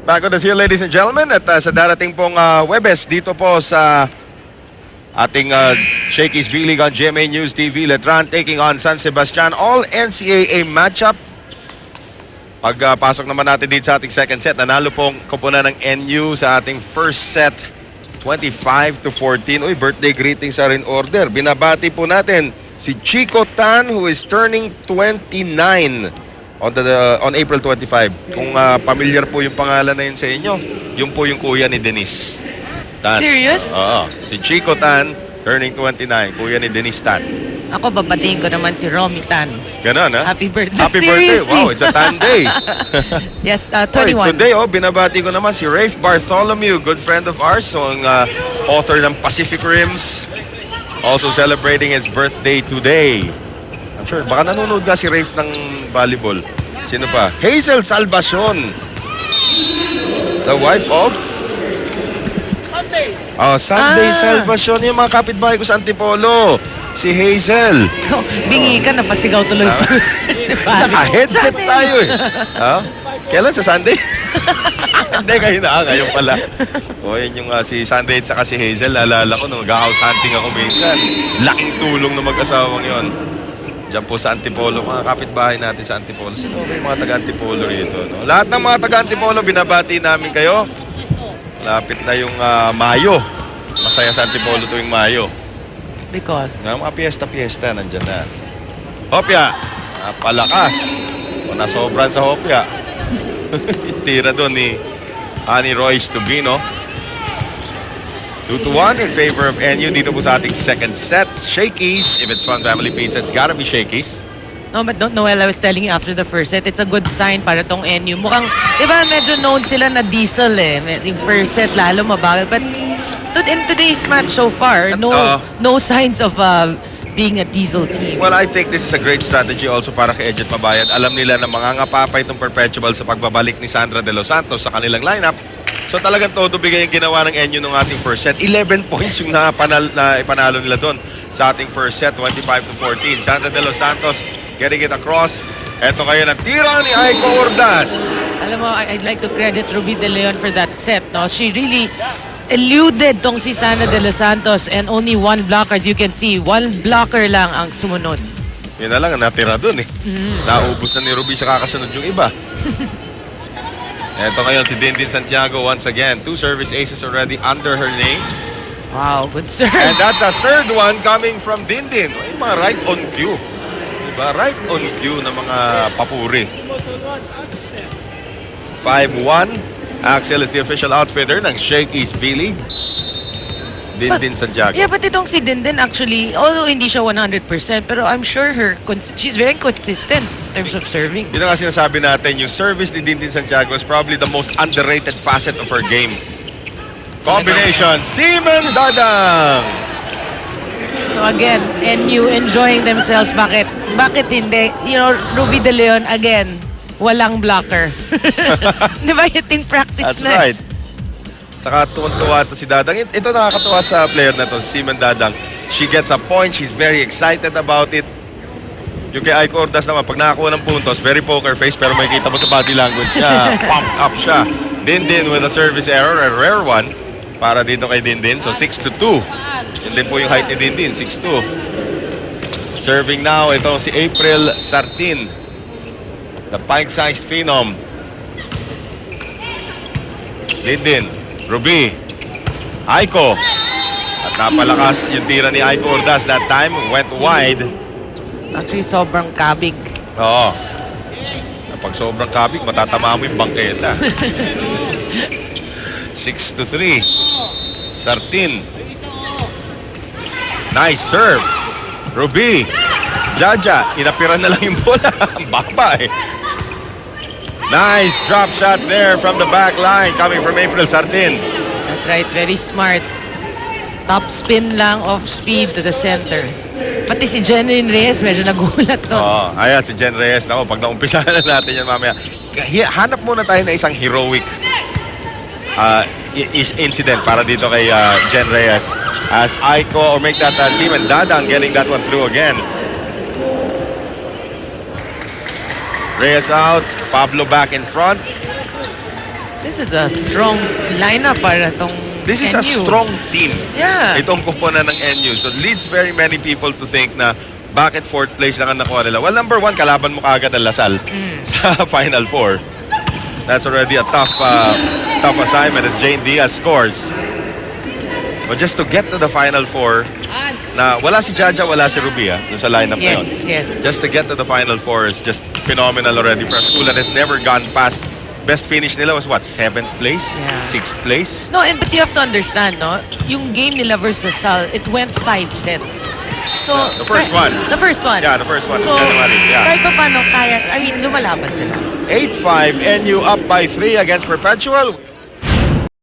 Back on us here, ladies and gentlemen, at sa darating pong Webes dito po sa ating Shakey's V-League on GMA News TV. Letran taking on San Sebastian, all NCAA matchup. Pagpasok naman natin dito sa ating second set, nanalo pong koponan ng NU sa ating first set, 25-14. Uy, birthday greetings are in order. Binabati po natin si Chico Tan, who is turning 29 on April 25. Kung familiar po yung pangalan na yun sa inyo, yun po yung kuya ni Denise Tan. Serious? Oo. Si Chico Tan, turning 29, kuya ni Denise Tan. Ako, babatiin ko naman si Romy Tan. Ganon, ha? Happy birthday. Happy birthday. Seriously. Wow, it's a Tan day. Yes, Oy, 21. today, binabati ko naman si Rafe Bartholomew, good friend of ours, so ang author ng Pacific Rims, also celebrating his birthday today. I'm sure, baka nanonood nga si Rafe ng volleyball. Sino pa? Hazel Salvacion, the wife of Sunday Salvacion, yung mga kapitbahay ko sa Antipolo. Si Hazel. Bingi ka, napasigaw tuloy sa... Naka-headset tayo eh. Kailan sa Sunday? Hindi, kayo na. Ngayon pala. O, yun yung si Sunday at saka si Hazel. Naalala ko nung mag-house hunting ako minsan. Laking tulong ng mag-asawang yon. Diyan po sa Antipolo. Mga kapitbahay natin sa Antipolo. Sino may mga taga-Antipolo rito? No? Lahat ng mga taga-Antipolo, binabati namin kayo. Lapit na yung Mayo. Masaya sa Antipolo tuwing Mayo. Because? Mga piyesta-piyesta, nandyan na. Hopya, napalakas. O nasobran sa Hopya. Tira doon ni Annie Royce Tubino. 2-1 in favor of NU dito po sa ating second set. Shakey's. If it's fun family pizza, it's gotta be Shakey's. No, but Noel, I was telling you after the first set, it's a good sign para tong NU. Mukhang, di ba, medyo known sila na diesel eh. Yung first set, lalo mabagal. But in today's match so far, no signs of being a diesel team. Well, I think this is a great strategy also para kay Edget Mabayad. Alam nila na mangangapapa itong Perpetual sa pagbabalik ni Sandra De Los Santos sa kanilang lineup. So talagang todo bigay yung ginawa ng NU nung ating first set. 11 points yung ipanalo nila doon sa ating first set, 25-14. Sandra De Los Santos getting it across. Eto kayo ng tira ni Aiko Ordas. Alam mo, I'd like to credit Ruby De Leon for that set. No, she really eluded tong si Sana De Los Santos and only one blocker. As you can see, one blocker lang ang sumunod. Yun na lang ang natira dun eh. Naubos na ni Ruby sa kakasunod yung iba. Eto ngayon si Dindin Santiago once again. 2 service aces already under her name. Wow, good serve. And that's a third one coming from Dindin. Yung mga right on cue. Diba? Right on cue na mga papuri. 5-1. Axel is the official outfitter ng Shakey's V-League. Dindin Santiago. Yeah, but itong si Dindin actually, although hindi siya 100%, pero I'm sure she's very consistent in terms of serving. Yun nga sinasabi natin, yung service ni Dindin Santiago is probably the most underrated facet of her game. Combination, Seaman Dadang! So again, NU enjoying themselves. Bakit hindi? You know, Ruby De Leon, again, walang blocker. Di ba yung practice That's na? right. Saka tuwan-tuwa ito si Dadang. Ito nakakatuwa sa player na to, Seaman Dadang. She gets a point, she's very excited about it. Yung kay Aiko Ordas naman, pag nakakuha ng puntos, very poker face, pero makikita mo sa body language niya, pumped up siya. Dindin with a service error, a rare one, para dito kay Dindin. So 6-2. Yun din po yung height ni Dindin, 6'2". Serving now, itong si April Sartin, the pint-sized phenom. Dindin, Ruby, Aiko. At napalakas yung tira ni Aiko Ordas that time, went wide. Actually, sobrang kabig. Oo. Kapag sobrang kabig, matatama mo yung bangketa. 6-3. Sartin. Nice serve. Ruby. Jaja. Inapiran na lang yung bola. Baba eh. Nice drop shot there from the back line coming from April Sartin. That's right, very smart. Top spin lang, off speed to the center. Pati si Jeneline Reyes, medyo nagulat to. Oo. Ayan, si Jen Reyes. Naku, pag naumpisahan na natin yan mamaya. Hanap muna tayo na isang heroic incident para dito kay Jen Reyes. As Aiko, or make that Seaman Dadang getting that one through again. Reyes out. Pablo back in front. This is a strong lineup para tong This is a NU. strong team. Yeah. Itong kuponan ng NU. So, leads very many people to think na bakit fourth place lang ang nakuha nila. Well, number one, kalaban mo kaagad ang Lasal sa Final Four. That's already a tough assignment as Jane Diaz scores. But just to get to the Final Four, na wala si Jaja, wala si Rubia dun sa lineup na Yes, yun. yes. Just to get to the Final Four is just phenomenal already for a school that has never gone past. Best finish nila was what? 7th place? Yeah. 6th place? No, but you have to understand, no? Yung game nila versus Sal, it went 5 sets. So, The first one. The first one. Yeah, the first one in So, January. Yeah. kahit pa paano, kaya, I mean, lumalaban sila. 8-5, NU up by 3 against Perpetual.